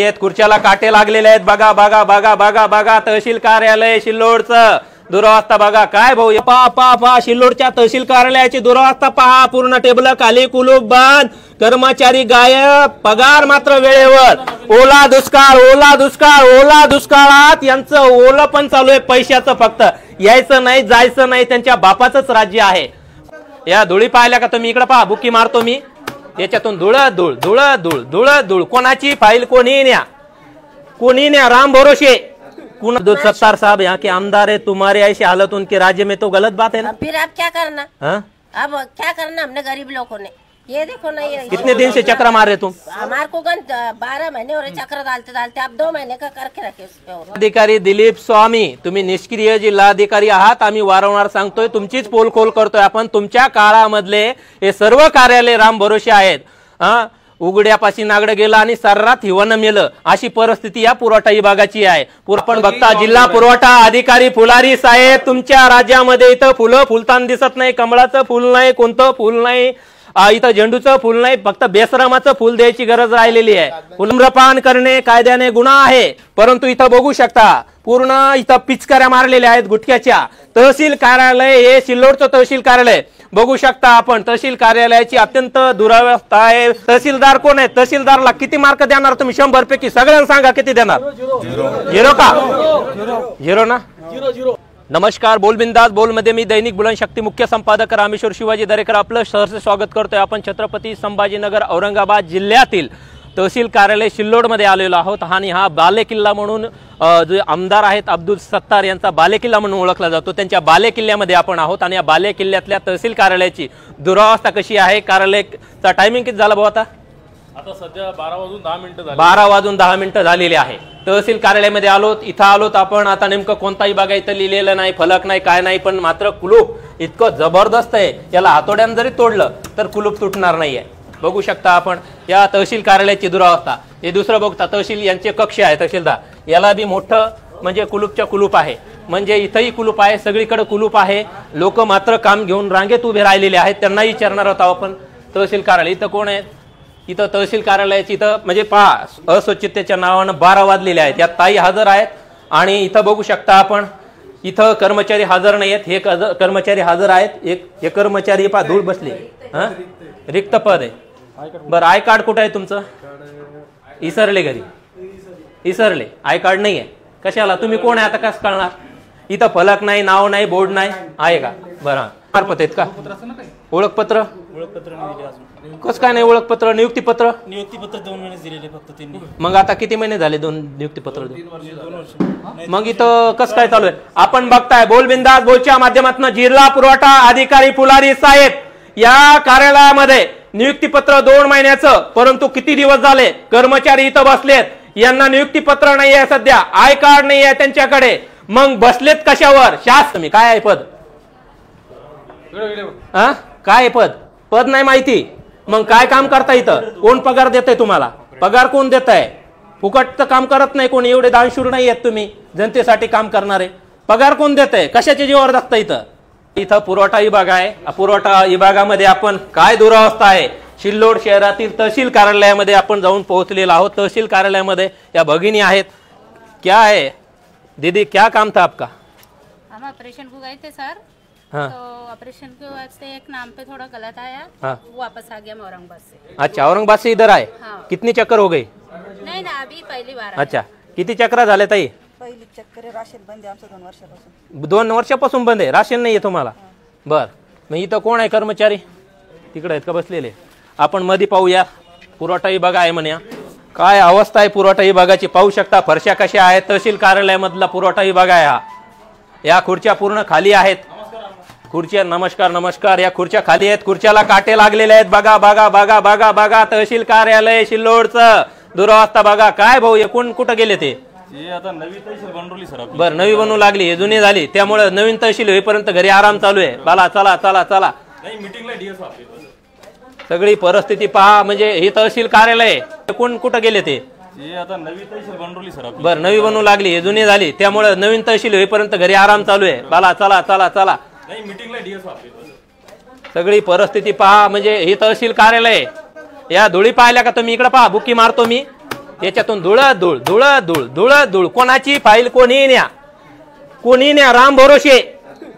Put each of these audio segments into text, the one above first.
खाली आहेत, खुर्च्याला काटे लागलेले आहेत। बघा बघा बघा बघा बघा तहसील कार्यालय शिल्लोडचं दुरावस्था बघा। काय भाऊ पहा शिल्लोडच्या तहसील कार्यालयाची दुरावस्था पहा। पूर्ण टेबल खाली, कुलूप बंद, कर्मचारी गायब, पगार मात्र वेळेवर। ओला दुष्काळ ओला दुष्काळ ओला दुष्काळात यांचं ओलं पण चालू आहे पैशाचं, फक्त यायचं नाही जायचं नाही, त्यांच्या बापाचंच राज्य आहे। या धुळी पाहिल्या का तुम्ही? इकडे पहा, बुकी मारतो मी, याच्यातून धूळ धूळ धूळ धूळ धूळ धूळ। कोणाची फाईल कोणी न्या राम भरोसे। अब्दुल सत्तार साहब यहाँ के आमदार है, तुम्हारे ऐसी हालत उनके राज्य में तो गलत बात है ना। फिर आप क्या करना? अब क्या करना हमने गरीब लोगों ने? ये देखो ना, ये कितने दिन से चक्र मार रहे तुम? हमारे को 12 महीने हो रहे चक्र डालते डालते, अब 2 महीने का करके रखे उसपे। अधिकारी दिलीप स्वामी, तुम्ही निष्क्रिय जिल्हाधिकारी आहात, आम्ही वारंवार सांगतोय, तुमचीच पोलखोल करतोय आपण। तुमच्या काळामधले हे सर्व कार्यालय राम भरोसे आहेत। उघड्यापाशी नागडं गेलं आणि सर्रात हिवानं मेलं, अशी परिस्थिती या पुरवठा विभागाची आहे। आपण बघता जिल्हा पुरवठा अधिकारी फुलारी साहेब, तुमच्या राज्यामध्ये इथं फुलं फुलताना दिसत नाही, कमळाचं फुल नाही, कोणतं फुल नाही, इथं झेंडूचं फुल नाही, फक्त बेसरामाचं फुल द्यायची गरज राहिलेली आहे। धूम्रपान करणे कायद्याने गुन्हा आहे, परंतु इथं बघू शकता पूर्ण इथं पिचकाऱ्या मारलेल्या आहेत गुटख्याच्या। तहसील कार्यालय हे शिल्लोडचं तहसील कार्यालय बघू शकता आपण, तहसील कार्यालयाची अत्यंत दुरावस्था आहे। तहसीलदार कोण आहे? तहसीलदारला किती मार्क देणार तुम्ही 100 पैकी? सगळ्यांना सांगा किती देणार? 0 का? 0 ना? नमस्कार, बोल बिंदास बोल मध्ये मी दैनिक बुलंदशक्ती मुख्य संपादक रामेश्वर शिवाजी दरेकर आपलं सहर्ष स्वागत करतोय। आपण छत्रपती संभाजीनगर औरंगाबाद जिल्ह्यातील तहसील कार्यालय शिल्लोडमध्ये आलेलो आहोत आणि हा बालेकिल्ला म्हणून जे आमदार आहेत अब्दुल सत्तार यांचा बालेकिल्ला म्हणून ओळखला जातो, त्यांच्या बालेकिल्ल्यामध्ये आपण आहोत। आणि या बालेकिल्ल्यातल्या तहसील कार्यालयाची दुरावस्था कशी आहे? कार्यालयाचा टायमिंग किती झाला भाऊ? आता सध्या 12 वाजून 10 मिनिटं झाली। 12 वाजून 10 मिनिटं झालेली आहे। तहसील कार्यालयामध्ये आलोत, इथं आलोत आपण। आता नेमकं कोणताही बघा इथं लिहिलेलं नाही, फलक नाही, काय नाही, पण मात्र कुलूप इतकं जबरदस्त आहे, याला हातोड्यानं जरी तोडलं तर कुलूप तुटणार नाहीये। बघू शकता आपण या तहसील कार्यालयाची दुरावस्था। हे दुसरं बघता, तहसील यांचे कक्ष आहे तहसीलदार, याला बी मोठं म्हणजे कुलूपच्या कुलूप आहे, म्हणजे इथंही कुलूप आहे, सगळीकडे कुलूप आहे। लोक मात्र काम घेऊन रांगेत उभे राहिलेले आहेत, त्यांना विचारणार आहोत आपण। तहसील कार्यालय इथं कोण आहे? इथं तहसील कार्यालयाची इथं म्हणजे पहा, अस्वच्छतेच्या नावानं 12 वाजलेले आहेत। यात ताई हजर आहेत आणि इथं बघू शकता आपण इथं कर्मचारी हजर नाही आहेत, हे कर्मचारी हजर आहेत। हे कर्मचारी पहा धूळ बसले, रिक्त पद आहे। बरं, आय कार्ड कुठं आहे तुमचं? इसरले घरी, इसरले, आय कार्ड नाही आहे, कशाला? तुम्ही कोण आहे आता कसं कळणार? इथं फलक नाही, नाव नाही, बोर्ड नाही, आहे का? बरं, मार्फत आहेत का? ओळखपत्र कसं काय नाही? ओळखपत्र, नियुक्तीपत्र 2 महिने दिलेले फक्त त्यांनी। मग आता किती महिने झाले 2 नियुक्तीपत्र? 2 वर्ष। मग इथं कसं काय चालू आहे? आपण बघताय बोल बिंदास बोलच्या माध्यमातून जिल्हा पुरवठा अधिकारी फुलारी साहेब या कार्यालयामध्ये नियुक्तीपत्र 2 महिन्याचं, परंतु किती दिवस झाले कर्मचारी इथं बसलेत, यांना नियुक्तीपत्र नाही आहे, सध्या आय कार्ड नाही आहे त्यांच्याकडे, मग बसलेत कशावर? शास्त्र काय आहे पद? काय पद? पद नाही माहिती, मग काय काम करता इथं? कोण पगार देतंय तुम्हाला? पगार कोण देत आहे? फुकटचं काम करत नाही कोणी, एवढे दानशूर नाही आहेत तुम्ही जनतेसाठी काम करणारे। पगार कोण देत आहे? कशाच्या जीवावर जगता इथं? इथं पुरवठा विभाग आहे, पुरवठा विभागामध्ये आपण काय दुरावस्था आहे? शिल्लोड शहरातील तहसील कार्यालयामध्ये आपण जाऊन पोहोचलेलो आहोत। तहसील कार्यालयामध्ये या भगिनी आहेत। क्या है दीदी, क्या काम था आपका? हम ऑपरेशन को गए थे सर। हाँ। तो ऑपरेशन के वास्ते एक नाम पे थोड़ा गलत आया। हाँ। वापस आ गया मैं औरंगाबाद से। अच्छा, औरंगाबाद से इधर आए? हाँ। कितनी चक्कर हो गई? नहीं ना, अभी पहली बार। अच्छा, किती चक्र झाले ताई? पहिली चक्कर राशन बंद आहे आमचं 2 वर्षापासून। 2 वर्षापासून बंद आहे, राशन नाही आहे तुम्हाला? बर, मग इथं कोण आहे कर्मचारी? तिकडे आहेत का बसलेले? आपण मध्ये पाहूया, पुरवठा विभाग आहे म्हणे। काय अवस्था आहे पुरवठा विभागाची पाहू शकता, फरशा कशा आहेत। तहसील कार्यालयामधला पुरवठा विभाग आहे हा। या खुर्च्या पूर्ण खाली आहेत, खुर्च्या नमस्कार नमस्कार, या खुर्च्या खाली आहेत, खुर्च्याला काटे लागलेले आहेत। बघा बघा बघा बघा बघा तहसील कार्यालय शिल्लोडचं दुरावस्था बघा। काय भाऊ, हे कोण कुठं गेले ते? आता नवी तहसील बनवली सर। बरं, नवी बनवू लागली, हे जुनी झाली, त्यामुळे नवीन तहसील होईपर्यंत घरी आराम चालू आहे। चला चला चला चला, नाही मीटिंगला डीएस आपली सगळी परिस्थिती पहा। म्हणजे हे तहसील कार्यालय कोण कुठं गेले ते? आता नवी तहसील बनवली सर। बरं, नवी बनवू लागली, हे जुनी झाली, त्यामुळे नवीन तहसील होईपर्यंत घरी आराम चालू आहे। चला चला चला चला, नाही मीटिंगला डीएस आपली सगळी परिस्थिती पहा। म्हणजे हे तहसील कार्यालय, या धुळी पाहिल्या का तुम्ही? इकडे पहा, बुकी मारतो मी, याच्यातून धुळत धूळ धुळत धूळ धुळत धूळ. कोणाची फाईल कोणी न्या राम भरोसे.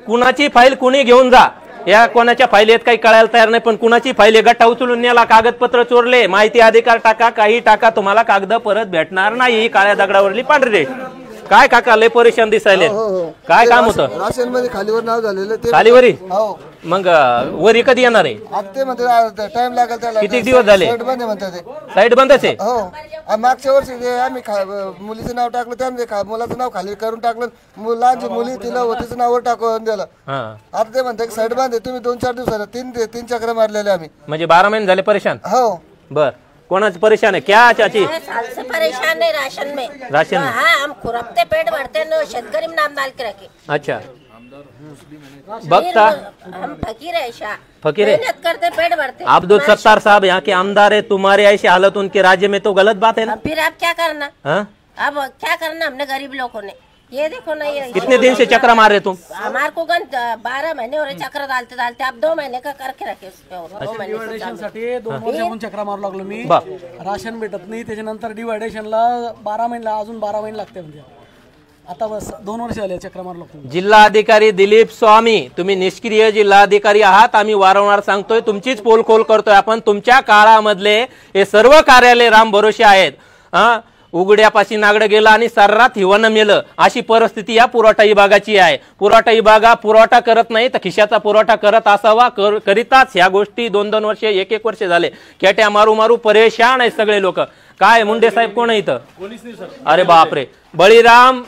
कुणाची फाईल कुणी घेऊन जा. या कोणाच्या फाईल आहेत काही कळायला तयार नाही, पण कुणाची फाईल गट्टा उचलून नेला, कागदपत्र चोरले, माहिती अधिकार टाका, काही टाका, तुम्हाला कागद परत भेटणार नाही. काळ्या दगडावरली पांढरी रेष. काय काका लय परेशान दिसायले. काय काम होतं? राशन मध्ये खालीवर नाव झालेलं ते खालीवरी. हो मग वरी कधी येणार आहे? आता ते म्हणते टाइम लागेल त्याला. किती दिवस झाले? साईड बंद म्हणतात ते. साईड बंदच आहे. हो मागच्या वर्षी ते आम्ही मुलीचं नाव टाकलं, त्यामध्ये मुलाचं नाव खाली करून टाकलं, मुलांची मुली तिला होतीचं नावावर टाकून दिलं. आता ते म्हणतात साईड बंद आहे, तुम्ही 2-4 दिवसाला तीन चक्र मारलेले आम्ही. म्हणजे 12 महिने झाले परेशान. हो बर कोणाच परेशान है क्या चाची? साल से परेशान है राशन में। राशन में? हाँ, हम खुरपते पेट भरते न शेतकरी में नाम डाल के रखे। अच्छा बघता हम फकीर है शाह, फकीर है। मेहनत करते पेट भरते। अब्दुल सत्तार साहब यहाँ के आमदार है, तुम्हारी ऐसी हालत उनके राज्य में तो गलत बात है ना। फिर आप क्या करना? हाँ? अब क्या करना हमने गरीब लोगों ने? ये देखो ना, ये कितने दिन से चक्र मार रहे तुम? हमारे को 12 महीने हो रहे चक्र डालते डालते, अब 2 महीने का करके रखे उसके और 2 महीने से चालू। साठी 2 वर्षापासून चक्रा मारू लागलो मी. बाप. राशन भेटत नाही, त्याच्यानंतर डिवायडेशनला 12 महिने, अजून 12 महिने लागते. म्हणजे आता बस 2 वर्ष झाले चक्र मारू लागलो. जिल्हाधिकारी दिलीप स्वामी, तुम्ही निष्क्रिय जिल्हाधिकारी आहात. आम्ही वारंवार सांगतोय, तुमचीच पोलखोल करतोय आपण. तुमच्या काळामधले हे सर्व कार्यालय राम भरोसे आहेत. उघड्यापाशी नागडं गेलं आणि सर्रात हिवानं मेलं, अशी परिस्थिती या पुरवठा विभागाची आहे. पुरवठा विभागा पुरवठा करत नाही तर खिशाचा पुरवठा करत असावा, करीताच ह्या गोष्टी 2-2 वर्ष 1-1 वर्ष झाले. खेट्या मारू मारू परेशान आहेत सगळे लोक. काय मुंडे साहेब कोण आहे इथं? अरे बापरे, बळीराम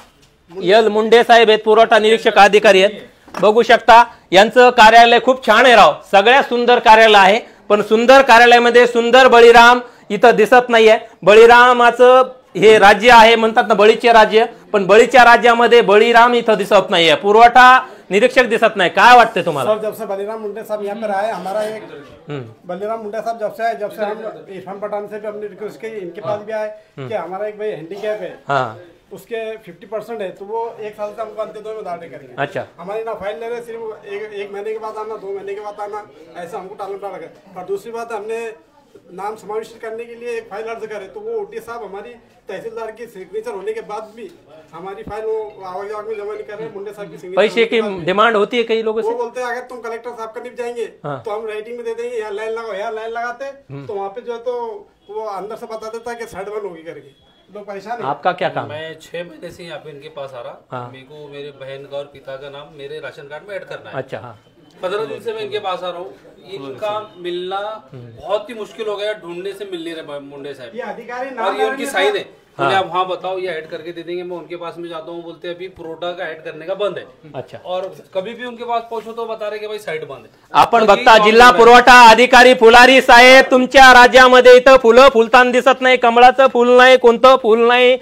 यल मुंडे साहेब आहेत, पुरवठा निरीक्षक अधिकारी आहेत. बघू शकता यांचं कार्यालय खूप छान आहे राव, सगळ्यात सुंदर कार्यालय आहे. पण सुंदर कार्यालयामध्ये सुंदर बळीराम इथं दिसत नाहीये. बळीरामाचं हे राज्य आहे, म्हणतात ना बळीचे राज्य, पण बळीच्या राज्यामध्ये बळीराम इथं दिसत नाहीये, पुरवठा निरीक्षक दिसत नाही. काय वाटतंय तुम्हाला? सर, जब से बलीराम मुंडे साहब यहाँ पर आए, हमारा एक बलीराम मुंडे साहब जब से आए, जब से हम इरफान पठान से भी हमने रिक्वेस्ट की, इनके पास भी आए कि हमारा एक भाई हैंडीकैप है, हाँ उसके 50% है, तो वो 1 साल से हमको अंत्योदय में दाटे करेंगे। अच्छा, हमारी ना फाइल ले रहे, सिर्फ एक महीने के बाद आना, 2 महीने के बाद आना, ऐसा हमको टालम टाल रखा। और दूसरी बात, हमने नाम समाविष्ट करने के लिए एक फाइल अर्ज करे, तो वो ओटी साहब हमारी तहसीलदार की सिग्नेचर होने के बाद भी हमारी फाइल वो आवाज में जमा नहीं कर रहे। मुंडे साहब की सिग्नेचर, पैसे की डिमांड होती है कई लोगों से। वो बोलते हैं अगर तुम कलेक्टर साहब का निप जाएंगे तो हम राइटिंग में दे देंगे, यहाँ लाइन लगाओ, यहाँ लाइन लगाते तो वहाँ पे जो है तो वो अंदर से बता देता है कि साइड बंद होगी करके। लोग परेशान है। आपका क्या काम? मैं 6 महीने से यहाँ पे इनके पास आ रहा। मेरे को मेरे बहन का और पिता का नाम मेरे राशन कार्ड में ऐड करना है। अच्छा, हाँ 15 दिन से मैं इनके पास आ रहा हूँ। इनका मिलना बहुत ही मुश्किल हो गया, ढूंढने से मिल नहीं रहे मुंडे साहब। ये अधिकारी और ये उनकी साइन है, आप वहाँ बताओ ये ऐड करके दे देंगे। मैं उनके पास में जाता हूँ, बोलते हैं अभी पुरोटा का ऐड करने का बंद है। अच्छा, और कभी भी उनके पास पहुंचो तो बता रहे कि भाई साइड बंद है। आपण बघता जिल्हा पुरवठा अधिकारी फुलारी साहेब, तुमच्या राज्यामध्ये इथं फुलं फुलताना दिसत नाही, कमळाचं फुल नाही, कोणतं फुल नाही,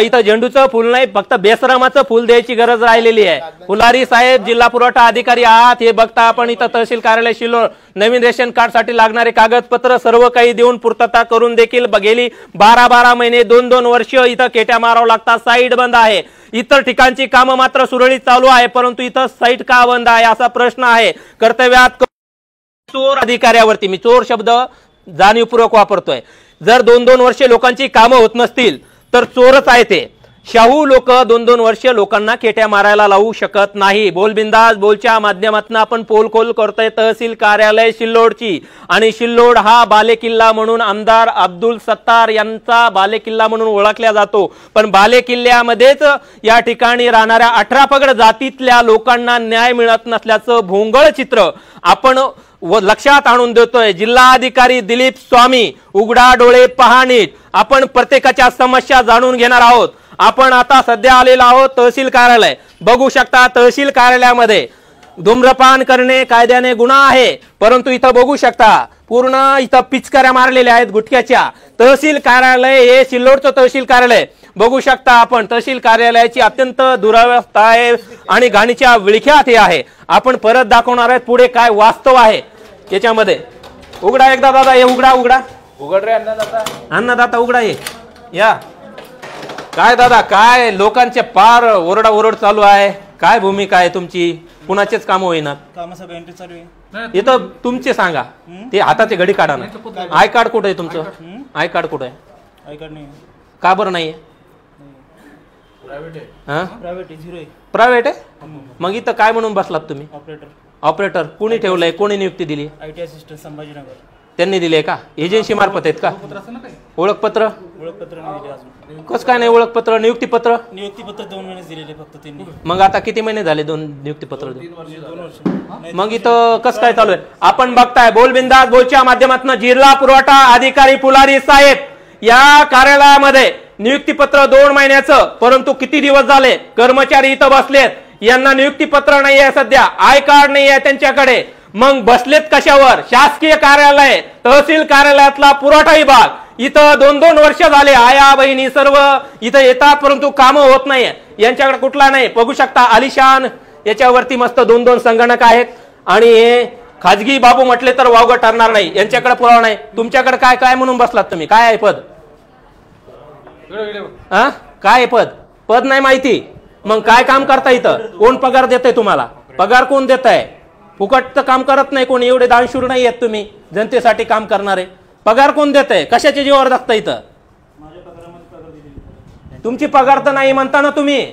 इथं झेंडूचं फुल नाही, फक्त बेसरामाचं फुल द्यायची गरज राहिलेली आहे. फुलारी साहेब जिल्हा पुरवठा अधिकारी आहात, हे बघता आपण. इथं तहसील कार्यालय शिल्लोळ नवीन रेशन कार्ड साठी लागणारे कागदपत्र सर्व काही देऊन पूर्तता करून देखील गेली 12 महिने 2-2 वर्ष इथं केट्या मारावं लागतात. साईट बंद आहे. इतर ठिकाणची कामं मात्र सुरळीत चालू आहे, परंतु इथं साईट का बंद आहे असा प्रश्न आहे. कर्तव्यात चोर अधिकाऱ्यावरती, मी चोर शब्द जाणीवपूर्वक वापरतोय. जर 2-2 वर्षे लोकांची कामं होत नसतील तर चोरच आहे ते. शाहू लोक 2-2 वर्ष लोकांना केट्या मारायला लावू शकत नाही. बोलबिंदास बोलच्या माध्यमातून आपण पोलखोल करतोय तहसील कार्यालय शिल्लोडची. आणि शिल्लोड हा बालेकिल्ला म्हणून आमदार अब्दुल सत्तार यांचा बालेकिल्ला म्हणून ओळखला जातो. पण बालेकिल्ल्यामध्येच या ठिकाणी राहणाऱ्या 18 पगड जातीतल्या लोकांना न्याय मिळत नसल्याचं भोंगळ चित्र आपण लक्षात आणून देतोय. जिल्हाधिकारी दिलीप स्वामी, उघडा डोळे पहा नीट. आपण प्रत्येकाच्या समस्या जाणून घेणार आहोत. आपण आता सध्या आलेलो आहोत तहसील कार्यालय. बघू शकता तहसील कार्यालयामध्ये धूम्रपान करणे कायद्याने गुन्हा आहे, परंतु इथं बघू शकता पूर्ण इथं पिचकाऱ्या मारलेल्या आहेत गुटख्याच्या. तहसील कार्यालय हे सिल्लोडचं तहसील कार्यालय बघू शकता आपण. तहसील कार्यालयाची अत्यंत दुरावस्था आहे आणि घाणीच्या विळख्यात हे आहे. आपण परत दाखवणार आहेत पुढे काय वास्तव आहे याच्यामध्ये. उघडा एकदा दादा, हे उघडा उघड रे अन्नदाता उघडा हे या. काय दादा, काय लोकांचे पार ओरडा चालू आहे, काय भूमिका आहे तुमची? कुणाचेच काम होईना, काम सगळं एंट्री चालू आहे. इथं तुमचे सांगा, ते हाताचे घडी काढा ना. आय कार्ड कुठे आहे तुमचं? आय कार्ड कुठे आहे? आय कार्ड नाही. का बरं नाहीये? प्रायव्हेट आहे. मग इथं काय म्हणून बसलात तुम्ही? ऑपरेटर. कोणी ठेवलंय? कोणी नियुक्ती दिली? IT assistant Sambhajinagar. त्यांनी दिले का? एजन्सी मार्फत आहेत का? ओळखपत्र नाही दिले अजून. कसं काय नाही ओळखपत्र? नियुक्तीपत्र 2 महिने दिलेले फक्त त्यांनी. मग आता किती महिने झाले 2 नियुक्तीपत्र? 2 वर्ष. मग इथं कसं काय चालू आहे? आपण बघताय बोलबिंदास बोलच्या माध्यमातून जिल्हा पुरवठा अधिकारी पुलारी साहेब या कार्यालयामध्ये नियुक्तीपत्र 2 महिन्याचं, परंतु किती दिवस झाले कर्मचारी इथं बसलेत, यांना नियुक्तीपत्र नाही आहे, सध्या आय कार्ड नाही आहे त्यांच्याकडे. मग बसलेत कशावर? शासकीय कार्यालय, तहसील कार्यालयातला पुरवठा विभाग इथं 2-2 वर्ष झाले आया बहिणी सर्व इथं येतात, परंतु कामं होत नाहीये. यांच्याकडे कुठला नाही. बघू शकता आलिशान याच्यावरती मस्त 2-2 संगणक आहेत आणि हे खाजगी बाबू म्हटले तर वावगं ठरणार नाही. यांच्याकडे पुरावा नाही. तुमच्याकडे काय काय म्हणून बसलात तुम्ही? काय आहे पद? काय पद? पद नाही माहिती. मग काय काम करता इथं? कोण पगार देतंय तुम्हाला? पगार कोण देत आहे? फुकटचं काम करत नाही कोणी. एवढे दानशूर नाही आहेत तुम्ही जनतेसाठी काम करणारे. पगार कोण देत आहे? कशाच्या जीवावर जगता इथं? तुमची पगार तर नाही म्हणता ना तुम्ही.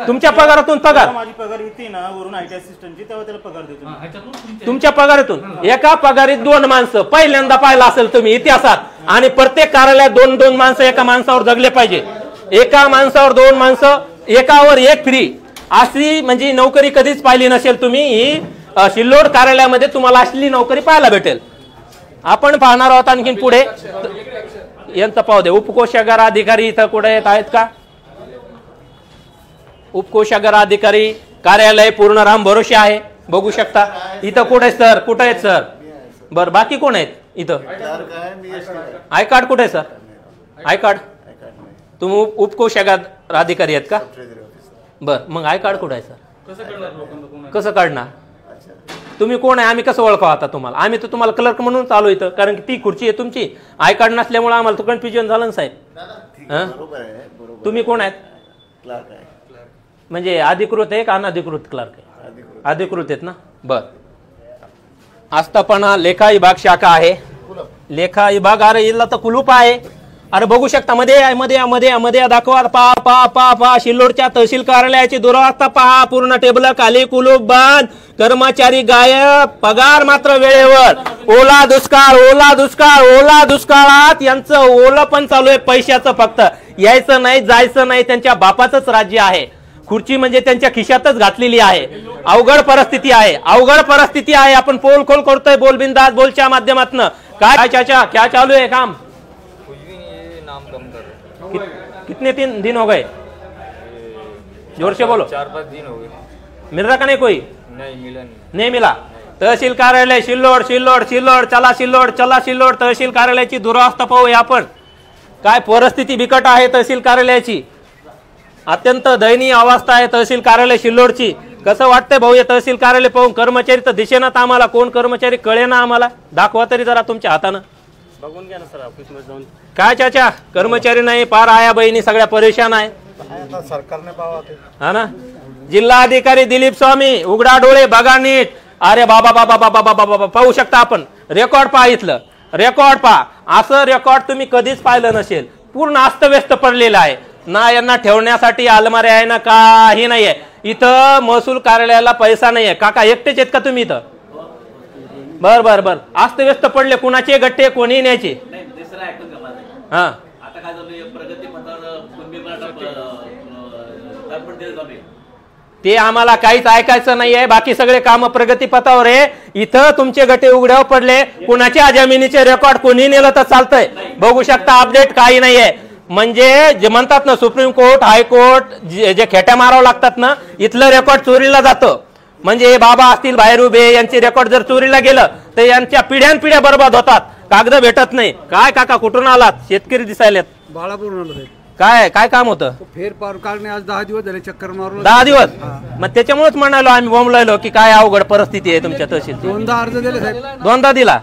तुमच्या पगारातून पगार? माझी पगार येते ना वरून IT असिस्टंटची, तेव्हा त्याला पगार देतो. तुमच्या पगारातून एका पगारीत 2 माणसं पहिल्यांदा पाहिलं असेल तुम्ही इतिहासात. आणि प्रत्येक कार्यालयात 2-2 माणसं एका माणसावर जगले पाहिजे. एका माणसावर 2 माणसं, एकावर 1 फ्री. अशी म्हणजे नोकरी कधीच पाहिली नसेल तुम्ही. ही सिल्लोड कार्यालयामध्ये तुम्हाला असली नोकरी पाहायला भेटेल. आपण पाहणार आहोत आणखीन पुढे. यांचं पाहू दे. उपकोषागार अधिकारी इथं कुठे आहेत का? उपकोषागार अधिकारी कार्यालय पूर्ण राम भरोसे आहे. बघू शकता इथं कुठे सर? कुठे आहेत सर? बर बाकी कोण आहेत इथं? आय कार्ड कुठे आहे सर? आय कार्ड तुम्ही उपकोषागार अधिकारी आहेत का? बर मग आय कार्ड कुठे आहे सर? कसं काढणार? तुम्ही कोण आहे? आम्ही कसं ओळखावं आता तुम्हाला? आम्ही तर तुम्हाला क्लर्क म्हणून चालू इथं, कारण की ती खुर्ची आहे तुमची. आय कार्ड नसल्यामुळे आम्हाला तर कन्फ्युजन झालं ना साहेब. तुम्ही कोण आहेत? म्हणजे अधिकृत आहे का अनधिकृत क्लर्क आहे? अधिकृत आहेत ना. बर आस्थापना लेखा विभाग शाखा आहे. लेखा विभाग अरे इथला तर कुलूप आहे. अरे बघू शकता मध्ये मध्ये दाखवा. पा पा पा पा सिल्लोडच्या तहसील कार्यालयाची दुरावस्था पहा. पूर्ण टेबल खाली, कुलूप बंद, कर्मचारी गायब, पगार मात्र वेळेवर. ओला दुष्काळ, ओला दुष्काळ, ओला दुष्काळात यांचं ओलं पण चालू आहे पैशाचं. फक्त यायचं नाही, जायचं नाही. त्यांच्या बापाचंच राज्य आहे. खुर्ची म्हणजे त्यांच्या खिशातच घातलेली आहे. अवघड परिस्थिती आहे, अवघड परिस्थिती आहे. आपण पोल खोल करतोय बोलबिंदास बोलच्या माध्यमातून. काय चाचा क्या चालू है काम? कितने दिन हो गए? जोर से बोलो. 4-5 दिन हो गए. मिल रहा का नहीं? कोई नहीं मिला. तहसील कार्यालय सिल्लोड, सिल्लोड, सिल्लोड. चला सिल्लोड, चला सिल्लोड. तहसील कार्यालयाची दुरावस्था पाहूया आपण. काय परिस्थिती बिकट आहे तहसील कार्यालयाची. अत्यंत दयनीय अवस्था आहे तहसील कार्यालय सिल्लोडची. कसं वाटतंय भाऊ हे तहसील कार्यालय पाहून? कर्मचारी तर दिसेनात आम्हाला. कोण कर्मचारी कळे ना आम्हाला. दाखवा तरी जरा तुमच्या हातानं. बघून घ्या ना सर ऑफिस मध्ये जाऊन. काय चाचा कर्मचारी नाही, पार आया बहिणी सगळ्या परेशान आहे. सरकारने पाहावं ते. हा ना. जिल्हा अधिकारी दिलीप स्वामी उघडा डोळे बघा नीट. अरे बाबा बाबा बाबा बाबा बाबा पाहू शकता आपण. रेकॉर्ड पहा, इथलं रेकॉर्ड पहा. असं रेकॉर्ड तुम्ही कधीच पाहिलं नसेल. पूर्ण अस्तव्यस्त पडलेलं आहे ना. यांना ठेवण्यासाठी अलमारी आहे ना, काही नाहीये इथं. महसूल कार्यालयाला पैसा नाहीये. काका एकटेच आहेत का तुम्ही इथं? बर बर बर. अस्तव्यस्त पडले. कुणाचे गट्टे कोणी न्यायचे? हा ते आम्हाला काहीच ऐकायचं नाहीये. बाकी सगळे काम प्रगतीपथावर आहे. इथं तुमचे गटे उघड्यावर पडले. कुणाच्या जमिनीचे रेकॉर्ड कोणी नेलं तर चालतंय. बघू शकता अपडेट काही नाहीये. म्हणजे जे म्हणतात ना सुप्रीम कोर्ट, हायकोर्ट जे खेट्या मारावं लागतात ना, इथलं रेकॉर्ड चोरीला जातं. म्हणजे हे बाबा असतील बाहेर उभे, यांचे रेकॉर्ड जर चोरीला गेलं तर यांच्या पिढ्यानपिढ्या बर्बाद होतात. कागद भेटत नाही. काय काका कुठून आलात? शेतकरी दिसायलेत. बाळापूर. काय काय काम होतं? फेरफार काढणे. आज 10 दिवस झाले चक्कर मारून. 10 दिवस? मग त्याच्यामुळेच म्हणालो आम्ही बोंबलायलो की काय अवघड परिस्थिती आहे तुमच्या तहसील. 2दा अर्ज दिले साहेब. 2दा दिला?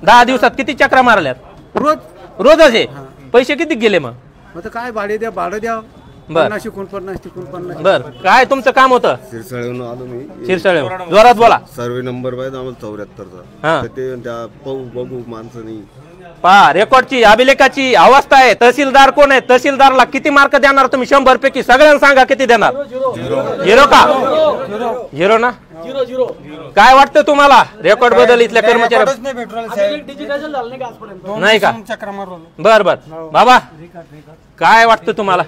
10 दिवसात किती चक्रा मारल्यात? रोज रोजच आहे. पैसे किती गेले मग? मग काय भाडे द्या, भाडं द्या. बर 50-49. बर काय तुमचं काम होतं? शिरसाळेहून आलो मी. शिरसाळे. जोरात बोला. सर्वे नंबर पाहिजे आम्हाला 74चा. ते त्या पाहू बघू माणसं नाही. पहा रेकॉर्डची अभिलेखाची अवस्था आहे. तहसीलदार कोण आहे? तहसीलदारला किती मार्क देणार तुम्ही 100 पैकी? सगळ्यांना सांगा किती देणार? 0 का? 0 ना? काय वाटतं तुम्हाला रेकॉर्ड बद्दल इथल्या कर्मचारी? नाही का? बर बर बाबा काय वाटतं तुम्हाला?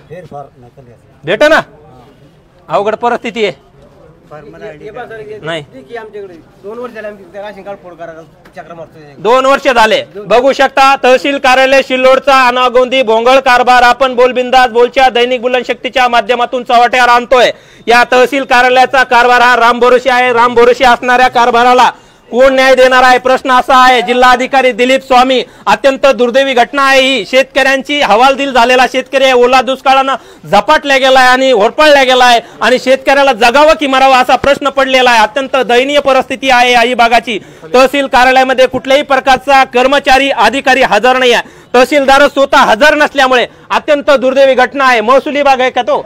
भेट ना अवघड परिस्थिती आहे. नाही 2 वर्ष झाले बघू शकता. तहसील कार्यालय सिल्लोडचा अनागोंदी भोंगळ कारभार आपण बोलबिंदास बोलच्या दैनिक बुलंदशक्तीच्या माध्यमातून चव्हाट्यावर आणतोय. या तहसील कार्यालयाचा कारभार हा रामभरोशी आहे. रामभरोशी असणाऱ्या कारभाराला कोण न्याय देणार आहे? प्रश्न असा आहे. जिल्हाधिकारी दिलीप स्वामी अत्यंत दुर्दैवी घटना आहे ही. शेतकऱ्यांची हवालदिल झालेला शेतकरी ओला दुष्काळानं झपाटल्या गेलाय आणि होरपळल्या गेलाय आणि शेतकऱ्याला जगावं की मरावं असा प्रश्न पडलेला आहे. अत्यंत दयनीय परिस्थिती आहे आई भागाची. तहसील कार्यालयामध्ये कुठल्याही प्रकारचा कर्मचारी अधिकारी हजर नाही आहे. तहसीलदार स्वतः हजर नसल्यामुळे अत्यंत दुर्दैवी घटना आहे. महसुली भाग आहे का तो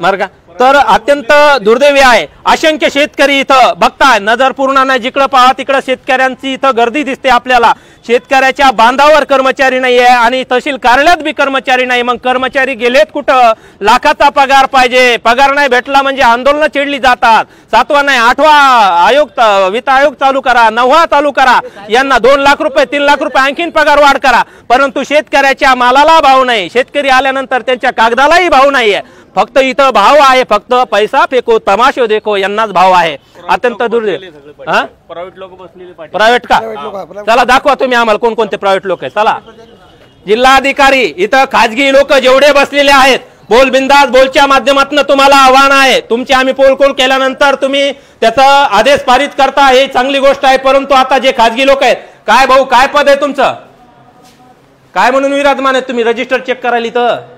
मार्ग? तर अत्यंत दुर्दैवी आहे. असंख्य शेतकरी इथं बघताय नजर पूर्ण नाही जिकडे पाहा तिकडे शेतकऱ्यांची इथं गर्दी दिसते आपल्याला. शेतकऱ्याच्या बांधावर कर्मचारी नाही आहे आणि तहसील कार्यालयात बी कर्मचारी नाही. मग कर्मचारी गेलेत कुठं? लाखाचा पगार पाहिजे. पगार नाही भेटला म्हणजे आंदोलन छेडली जातात. 7वा नाही 8वा आयोग वित्त आयोग चालू करा, 9वा चालू करा. यांना 2 लाख रुपये 3 लाख रुपये आणखीन पगार वाढ करा. परंतु शेतकऱ्याच्या मालाला भाव नाही. शेतकरी आल्यानंतर त्यांच्या कागदालाही भाव नाहीये. फक्त इथं भाव आहे. फक्त पैसा फेको तमाशो देखो यांनाच भाव आहे. अत्यंत दुर्दैव. प्रायव्हेट लोक बसलेले प्रायव्हेट का? चला दाखवा तुम्ही आम्हाला कोणकोणते प्रायव्हेट लोक आहेत. चला जिल्हाधिकारी इथं खाजगी लोक जेवढे बसलेले आहेत बोल बिंदास बोलच्या माध्यमातून तुम्हाला आव्हान आहे. तुमची आम्ही पोलकोल केल्यानंतर तुम्ही त्याचा आदेश पारित करता हे चांगली गोष्ट आहे. परंतु आता जे खाजगी लोक आहेत काय भाऊ काय पद आहे तुमचं? काय म्हणून विराजमान आहेत तुम्ही? रजिस्टर चेक करायला इथं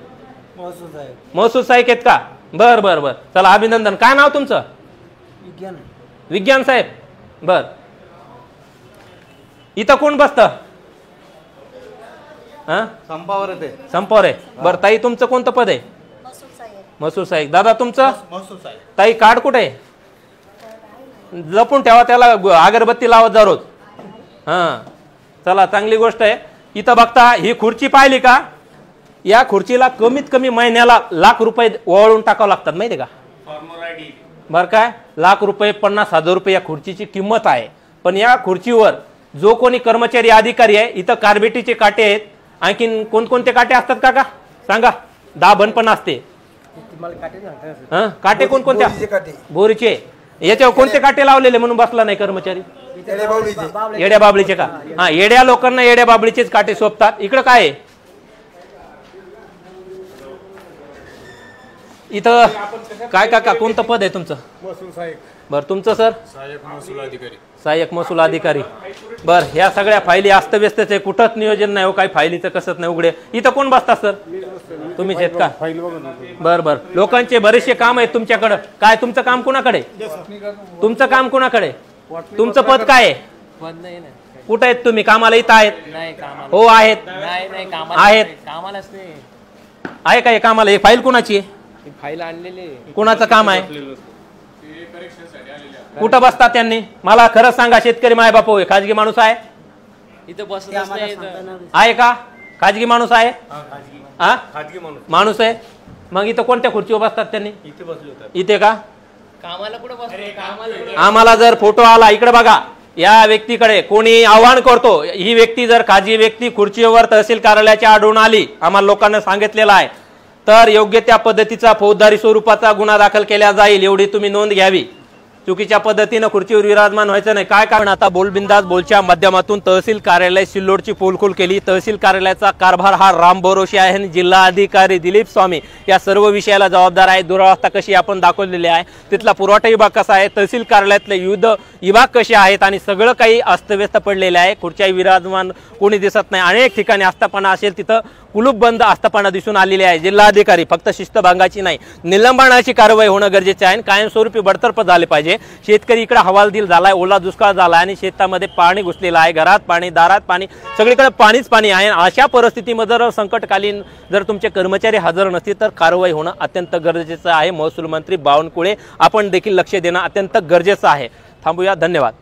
महसूल साहेब आहेत का? बर बर बर चला अभिनंदन. काय नाव तुमचं? विज्ञान साहेब. बर इथं कोण बसत? संपावर आहे. संपावर आहे. बर ताई तुमचं कोणतं पद आहे? महसूल साहेब. दादा तुमचं? ताई कार्ड कुठे आहे? जपून ठेवा त्याला अगरबत्ती लावत जा रोज. चला चांगली गोष्ट आहे. इथं बघता ही खुर्ची पाहिली का? या खुर्चीला कमीत कमी महिन्याला लाख रुपये ओवाळून टाकावं लागतात माहिती का? बर काय लाख रुपये 50,000 रुपये या खुर्चीची किंमत आहे. पण या खुर्चीवर जो कोणी कर्मचारी अधिकारी आहे इथं कार्बेटीचे काटे आहेत. आणखीन कोणकोणते काटे असतात का सांगा? दाभण पण असते. काटे कोणकोणत्या? बोरीचे. याच्यावर कोणते काटे लावलेले म्हणून बसला नाही कर्मचारी? येड्या बाबळीचे का? येड्या लोकांना येड्या बाबळीचेच काटे सोपतात. इकडं काय आहे? इथं काय काका कोणतं पद आहे तुमचं? बर तुमचं सर? सहाय्यक महसूल अधिकारी. बर ह्या सगळ्या फायली अस्तव्यस्तच आहे. कुठंच नियोजन नाही हो. काही फायलीचं कसत नाही उघडे. इथं कोण बसतात सर? तुम्हीच आहेत का? बर बर लोकांचे बरेचसे काम आहेत तुमच्याकडं. काय तुमचं काम कोणाकडे? तुमचं काम कोणाकडे? तुमचं पद काय आहे? कुठं आहेत तुम्ही कामाला? इथं आहेत? हो आहेत. आहेत आहे का? हे कामाला? हे फाईल कोणाची आहे? फाईल आणलेली. कोणाचं काम आहे? कुठं बसतात त्यांनी? मला खरंच सांगा. शेतकरी माय बापू खाजगी माणूस आहे? इथं बसत आहे का? खाजगी माणूस आहे? माणूस आहे. मग इथं कोणत्या खुर्चीवर बसतात त्यांनी? इथे का? कामाला कुठं बसतात? आम्हाला जर फोटो आला इकडे बघा या व्यक्तीकडे कोणी आव्हान करतो. ही व्यक्ती जर खाजगी व्यक्ती खुर्चीवर तहसील कार्यालयाच्या आढळून आली आम्हाला लोकांना सांगितलेलं आहे तर योग्य त्या पद्धतीचा फौजदारी स्वरूपाचा गुन्हा दाखल केला जाईल. एवढी तुम्ही नोंद घ्यावी. चुकीच्या पद्धतीनं खुर्चीवर विराजमान व्हायचं नाही. काय कारण आता बोलबिंदास बोलच्या माध्यमातून तहसील कार्यालय सिल्लोडची पोलखोल केली. तहसील कार्यालयाचा कारभार हा रामभरोशी आहे आणि जिल्हाधिकारी दिलीप स्वामी या सर्व विषयाला जबाबदार आहे. दुरावस्था कशी आपण दाखवलेली आहे. तिथला पुरवठा विभाग कसा आहे, तहसील कार्यालयातले विविध विभाग कसे आहेत आणि सगळं काही अस्तव्यस्त पडलेले आहे. खुर्च्या विराजमान कोणी दिसत नाही. अनेक ठिकाणी आस्थापना असेल तिथं कुलूप बंद आस्थापना दिसून आलेली आहे. जिल्हाधिकारी फक्त शिस्तभंगाची नाही निलंबनाची कारवाई होणं गरजेचे आहे. कायमस्वरूपी बडतर्फ झाले पाहिजे. शेतकरी इकडे हवालदिल झालाय, ओला दुष्काळ झालाय आणि शेतामध्ये पाणी घुसलेलं आहे. घरात पाणी, दारात पाणी, सगळीकडे पाणीच पाणी आहे. अशा परिस्थितीमध्ये जर संकटकालीन जर तुमचे कर्मचारी हजर नसतील तर कारवाई होणं अत्यंत गरजेचं आहे. महसूल मंत्री बावनकुळे आपण देखील लक्ष देणं अत्यंत गरजेचं आहे. थांबूया. धन्यवाद.